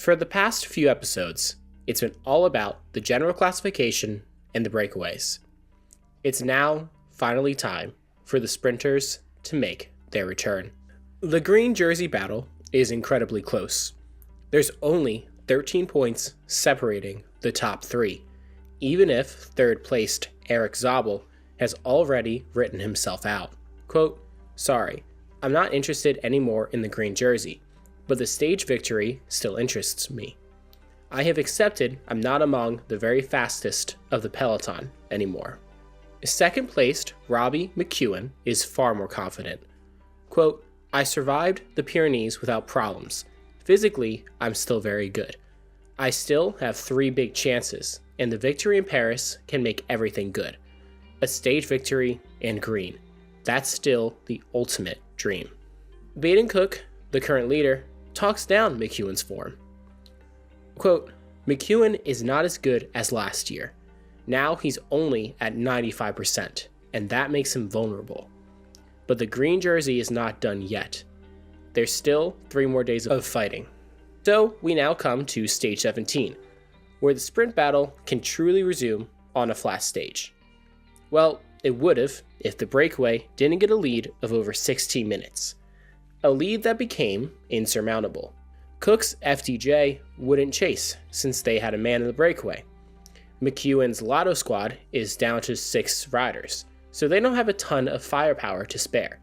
For the past few episodes, it's been all about the general classification and the breakaways. It's now finally time for the sprinters to make their return. The green jersey battle is incredibly close. There's only 13 points separating the top three, even if third-placed Eric Zabel has already written himself out. Quote, "Sorry, I'm not interested anymore in the green jersey, but the stage victory still interests me. I have accepted I'm not among the very fastest of the peloton anymore." Second-placed Robbie McEwen is far more confident. Quote, "I survived the Pyrenees without problems. Physically, I'm still very good. I still have 3 big chances, and the victory in Paris can make everything good. A stage victory and green. That's still the ultimate dream." Baden Cook, the current leader, talks down McEwen's form. Quote, "McEwen is not as good as last year. Now he's only at 95%, and that makes him vulnerable. But the green jersey is not done yet. There's still 3 more days of fighting." So we now come to stage 17, where the sprint battle can truly resume on a flat stage. Well, it would have if the breakaway didn't get a lead of over 16 minutes. A lead that became insurmountable. Cook's FDJ wouldn't chase since they had a man in the breakaway. McEwen's Lotto squad is down to 6 riders, so they don't have a ton of firepower to spare.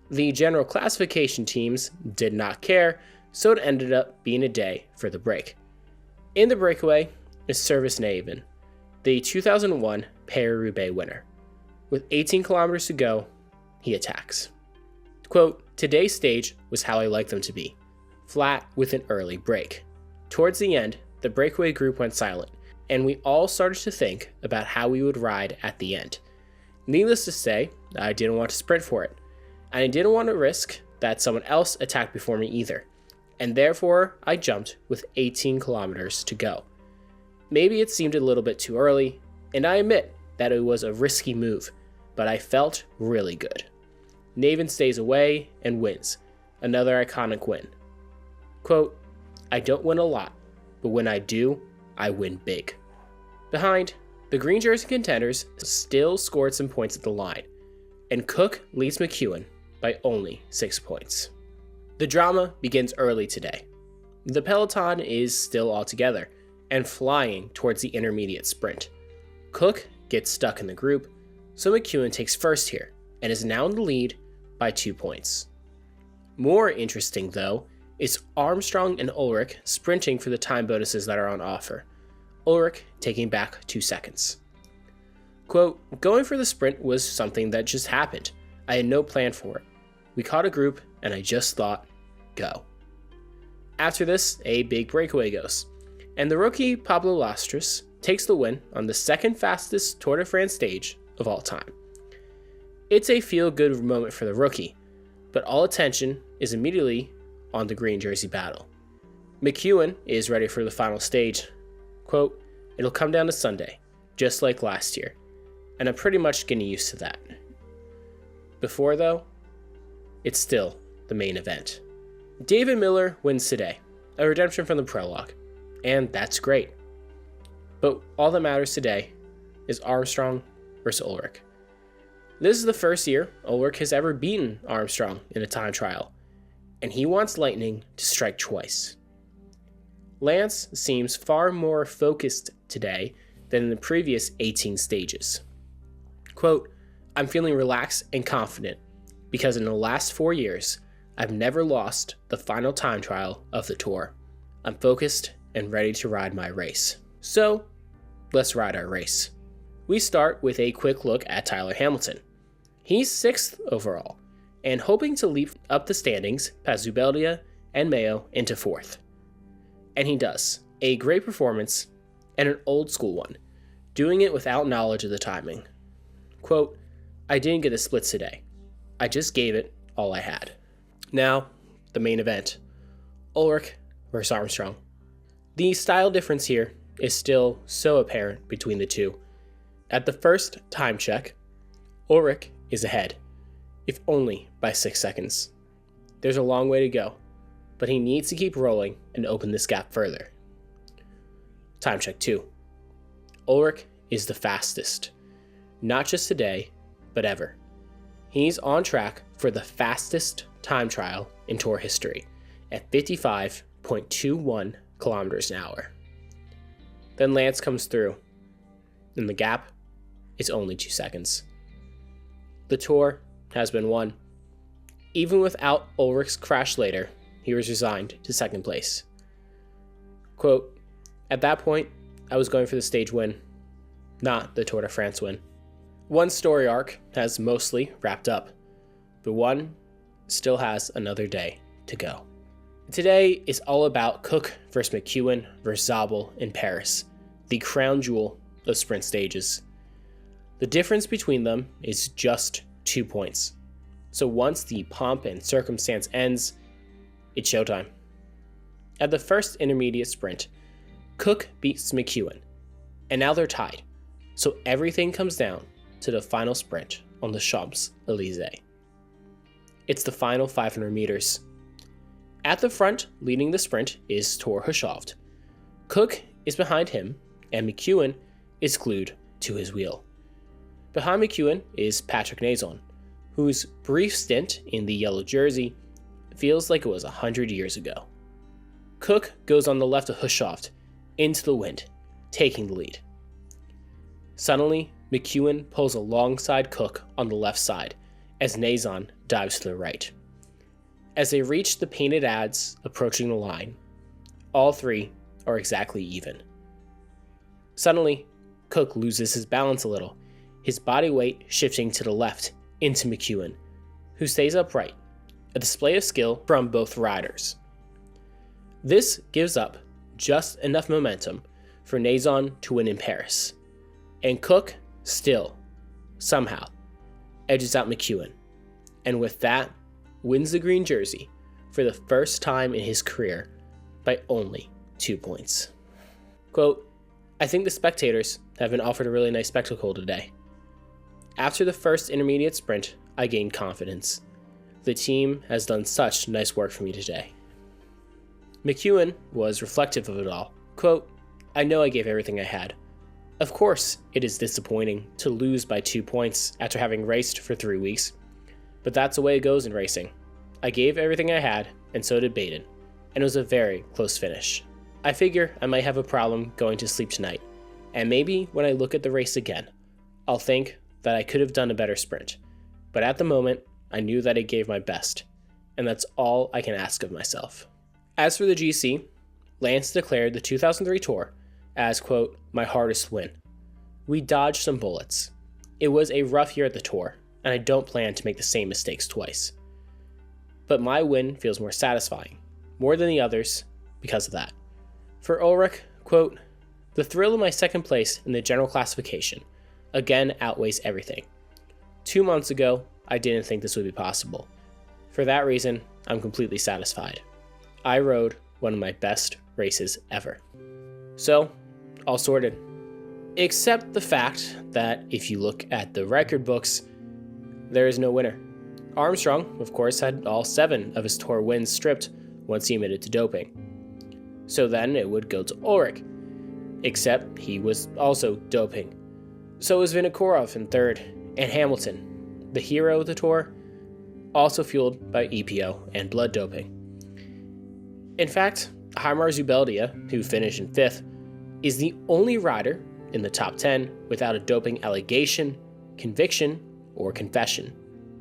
The general classification teams did not care, so it ended up being a day for the break. In the breakaway is Service Naven, the 2001 Paris-Roubaix winner. With 18 kilometers to go, he attacks. Quote, "Today's stage was how I liked them to be, flat with an early break. Towards the end, the breakaway group went silent, and we all started to think about how we would ride at the end. Needless to say, I didn't want to sprint for it, and I didn't want to risk that someone else attacked before me either, and therefore I jumped with 18 kilometers to go. Maybe it seemed a little bit too early, and I admit that it was a risky move, but I felt really good. Naven stays away and wins, another iconic win. Quote, "I don't win a lot, but when I do, I win big." Behind, the green jersey contenders still scored some points at the line, and Cook leads McEwen by only 6 points. The drama begins early today. The peloton is still all together and flying towards the intermediate sprint. Cook gets stuck in the group, so McEwen takes first here and is now in the lead by 2 points. More interesting, though, is Armstrong and Ulrich sprinting for the time bonuses that are on offer. Ulrich taking back 2 seconds. Quote, "Going for the sprint was something that just happened. I had no plan for it. We caught a group, and I just thought, go." After this, a big breakaway goes, and the rookie Pablo Lastras takes the win on the second fastest Tour de France stage of all time. It's a feel-good moment for the rookie, but all attention is immediately on the green jersey battle. McEwen is ready for the final stage. Quote, "It'll come down to Sunday, just like last year, and I'm pretty much getting used to that." Before, though, it's still the main event. David Miller wins today, a redemption from the prologue, and that's great. But all that matters today is Armstrong versus Ulrich. This is the first year Ulrich has ever beaten Armstrong in a time trial, and he wants lightning to strike twice. Lance seems far more focused today than in the previous 18 stages. Quote, "I'm feeling relaxed and confident because in the last 4 years, I've never lost the final time trial of the Tour. I'm focused and ready to ride my race. So, let's ride our race." We start with a quick look at Tyler Hamilton. He's 6th overall, and hoping to leap up the standings past Zubeldia and Mayo into 4th. And he does. A great performance, and an old school one, doing it without knowledge of the timing. Quote, "I didn't get the splits today. I just gave it all I had." Now, the main event. Ulrich versus Armstrong. The style difference here is still so apparent between the two. At the first time check, Ulrich is ahead, if only by 6 seconds. There's a long way to go, but he needs to keep rolling and open this gap further. Time check 2. Ulrich is the fastest, not just today, but ever. He's on track for the fastest time trial in Tour history at 55.21 kilometers an hour. Then Lance comes through, and the gap is only 2 seconds. The Tour has been won. Even without Ulrich's crash later, he was resigned to second place. Quote, "At that point, I was going for the stage win, not the Tour de France win." One story arc has mostly wrapped up, but one still has another day to go. Today is all about Cook versus McEwen versus Zabel in Paris, the crown jewel of sprint stages. The difference between them is just 2 points. So once the pomp and circumstance ends, it's showtime. At the first intermediate sprint, Cook beats McEwen, and now they're tied. So everything comes down to the final sprint on the Champs-Élysées. It's the final 500 meters. At the front, leading the sprint, is Thor Hushovd. Cook is behind him, and McEwen is glued to his wheel. Behind McEwen is Patrick Nason, whose brief stint in the yellow jersey feels like it was 100 years ago. Cook goes on the left of Hushovd, into the wind, taking the lead. Suddenly, McEwen pulls alongside Cook on the left side, as Nason dives to the right. As they reach the painted ads approaching the line, all three are exactly even. Suddenly, Cook loses his balance a little, his body weight shifting to the left into McEwen, who stays upright, a display of skill from both riders. This gives up just enough momentum for Nason to win in Paris, and Cook still, somehow, edges out McEwen, and with that, wins the green jersey for the first time in his career by only 2 points. Quote, "I think the spectators have been offered a really nice spectacle today. After the first intermediate sprint, I gained confidence. The team has done such nice work for me today." McEwen was reflective of it all. Quote, "I know I gave everything I had. Of course, it is disappointing to lose by 2 points after having raced for 3 weeks, but that's the way it goes in racing. I gave everything I had, and so did Baden, and it was a very close finish. I figure I might have a problem going to sleep tonight, and maybe when I look at the race again, I'll think that I could have done a better sprint, but at the moment, I knew that I gave my best, and that's all I can ask of myself." As for the GC, Lance declared the 2003 Tour as, quote, "my hardest win. We dodged some bullets. It was a rough year at the Tour, and I don't plan to make the same mistakes twice. But my win feels more satisfying, more than the others, because of that." For Ulrich, quote, "The thrill of my second place in the general classification again outweighs everything. 2 months ago, I didn't think this would be possible. For that reason, I'm completely satisfied. I rode one of my best races ever." So, all sorted. Except the fact that if you look at the record books, there is no winner. Armstrong, of course, had all 7 of his Tour wins stripped once he admitted to doping. So then it would go to Ulrich, except he was also doping. So was Vinokurov in 3rd, and Hamilton, the hero of the Tour, also fueled by EPO and blood doping. In fact, Heimar Zubeldia, who finished in 5th, is the only rider in the top 10 without a doping allegation, conviction, or confession.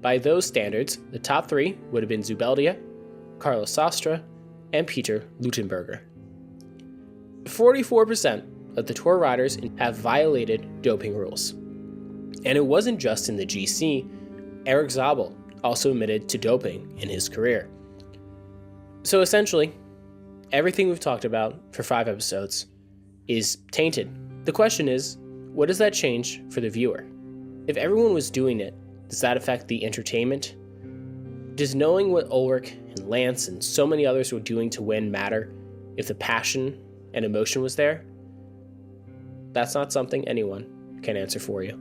By those standards, the top 3 would have been Zubeldia, Carlos Sastre, and Peter Luttenberger. 44% of the Tour riders have violated doping rules. And it wasn't just in the GC. Erik Zabel also admitted to doping in his career. So essentially, everything we've talked about for 5 episodes is tainted. The question is, what does that change for the viewer? If everyone was doing it, does that affect the entertainment? Does knowing what Ulrich and Lance and so many others were doing to win matter if the passion and emotion was there? That's not something anyone can answer for you.